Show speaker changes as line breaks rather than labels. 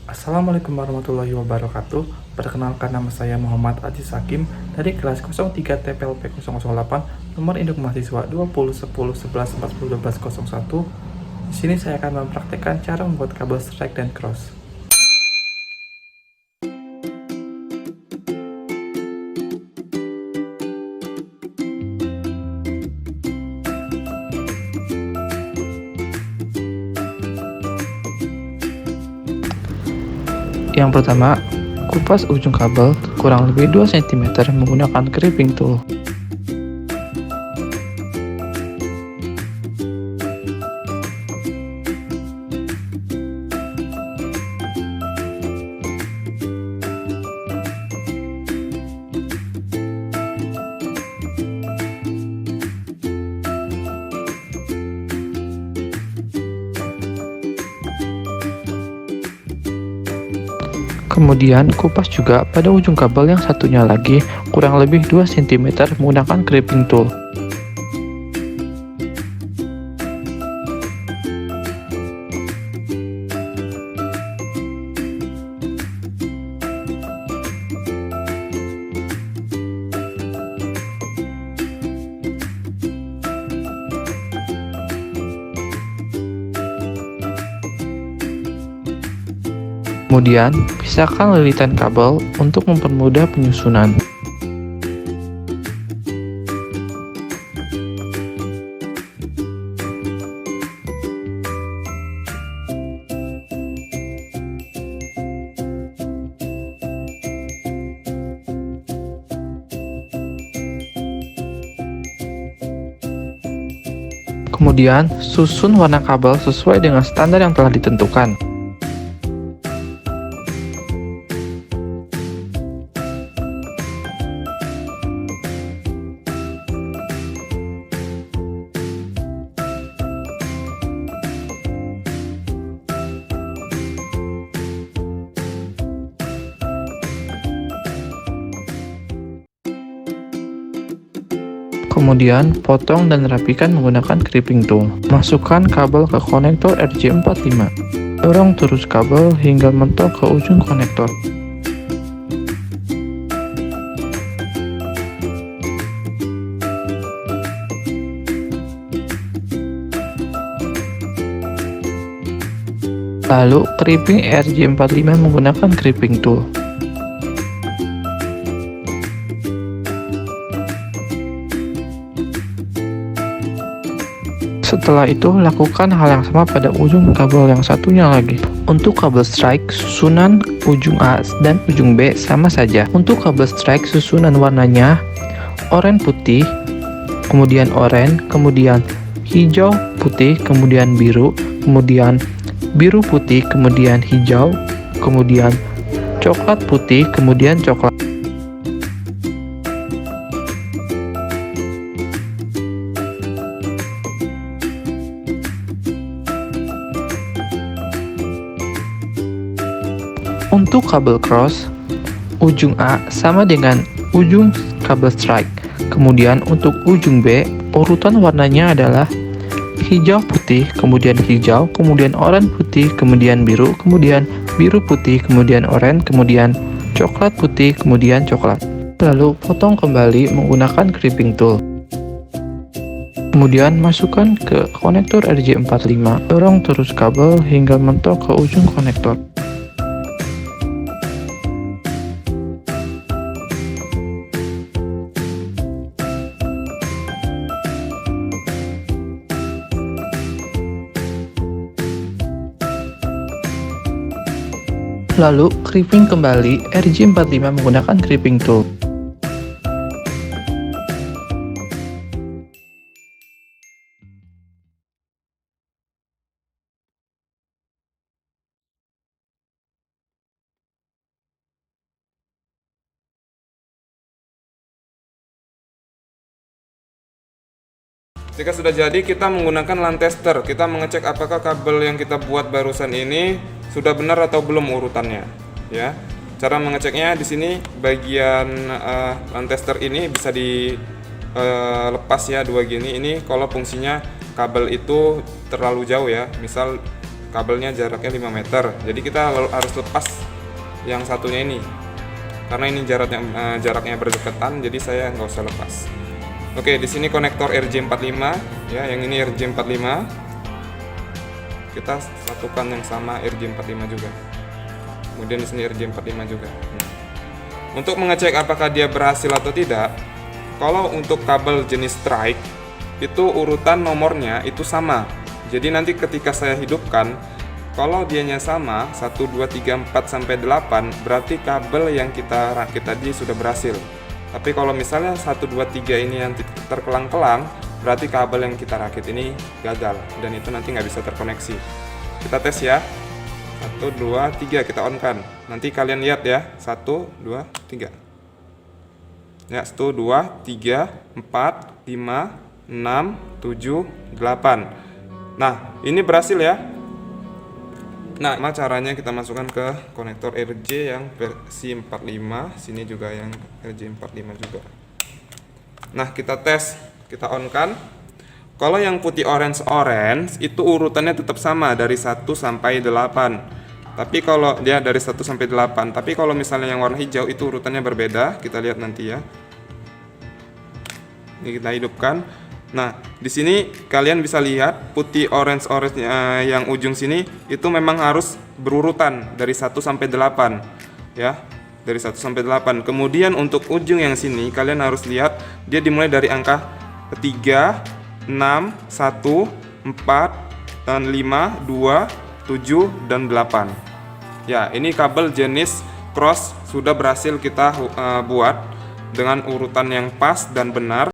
Assalamualaikum warahmatullahi wabarakatuh. Perkenalkan, nama saya Muhammad Aziz Hakim dari kelas 03 TPLP 008, nomor induk mahasiswa 20 10 11 40 12 01. Di sini saya akan mempraktekkan cara membuat kabel strike dan cross. Yang pertama, kupas ujung kabel kurang lebih 2 cm menggunakan crimping tool. Kemudian kupas juga pada ujung kabel yang satunya lagi kurang lebih 2 cm menggunakan crimping tool. Kemudian, pisahkan lilitan kabel untuk mempermudah penyusunan. Kemudian, susun warna kabel sesuai dengan standar yang telah ditentukan. Kemudian, potong dan rapikan menggunakan crimping tool. Masukkan kabel ke konektor RJ45. Dorong terus kabel hingga mentok ke ujung konektor. Lalu, crimping RJ45 menggunakan crimping tool. Setelah itu, lakukan hal yang sama pada ujung kabel yang satunya lagi. Untuk kabel strike, susunan ujung A dan ujung B sama saja. Untuk kabel strike, susunan warnanya oranye putih, kemudian oranye, kemudian hijau putih, kemudian biru, kemudian biru putih, kemudian hijau, kemudian coklat putih, kemudian coklat. Untuk kabel cross, ujung A sama dengan ujung kabel strike. Kemudian untuk ujung B, urutan warnanya adalah hijau putih, kemudian hijau, kemudian oranye putih, kemudian biru putih, kemudian oranye, kemudian coklat putih, kemudian coklat. Lalu potong kembali menggunakan crimping tool. Kemudian masukkan ke konektor RJ45. Dorong terus kabel hingga mentok ke ujung konektor. Lalu, crimping kembali RJ45 menggunakan crimping tool.
Jika sudah jadi, kita menggunakan LAN tester. Kita mengecek apakah kabel yang kita buat barusan ini sudah benar atau belum urutannya, ya. Cara mengeceknya di sini bagian LAN tester ini bisa dilepas ya, dua gini. Ini kalau fungsinya kabel itu terlalu jauh ya. Misal kabelnya jaraknya 5 meter. Jadi kita harus lepas yang satunya ini. Karena ini jaraknya berdekatan, jadi saya nggak usah lepas. Oke, di sini konektor RJ45 ya, yang ini RJ45. Kita satukan yang sama RJ45 juga. Kemudian di sini RJ45 juga. Untuk mengecek apakah dia berhasil atau tidak, kalau untuk kabel jenis strike itu urutan nomornya itu sama. Jadi nanti ketika saya hidupkan, kalau dianya sama 1 2 3 4 sampai 8, berarti kabel yang kita rakit tadi sudah berhasil. Tapi kalau misalnya 1 2 3 ini yang terkelang-kelang, berarti kabel yang kita rakit ini gagal dan itu nanti nggak bisa terkoneksi. Kita tes ya. 1 2 3 kita on kan. Nanti kalian lihat ya. 1 2 3. Ya, 1 2 3 4 5 6 7 8. Nah, ini berhasil ya. Nah, caranya kita masukkan ke konektor RJ yang versi 45, sini juga yang RJ 45 juga. Nah, kita tes, kita on kan. Kalau yang putih orange itu urutannya tetap sama dari 1 sampai 8. Tapi kalau dia dari 1 sampai 8, tapi kalau misalnya yang warna hijau itu urutannya berbeda, kita lihat nanti ya. Ini kita hidupkan. Nah, di sini kalian bisa lihat putih orange yang ujung sini itu memang harus berurutan dari 1 sampai 8 ya. Dari 1 sampai 8. Kemudian untuk ujung yang sini kalian harus lihat dia dimulai dari angka 3, 6, 1, 4, dan 5, 2, 7 dan 8. Ya, ini kabel jenis cross sudah berhasil kita buat dengan urutan yang pas dan benar.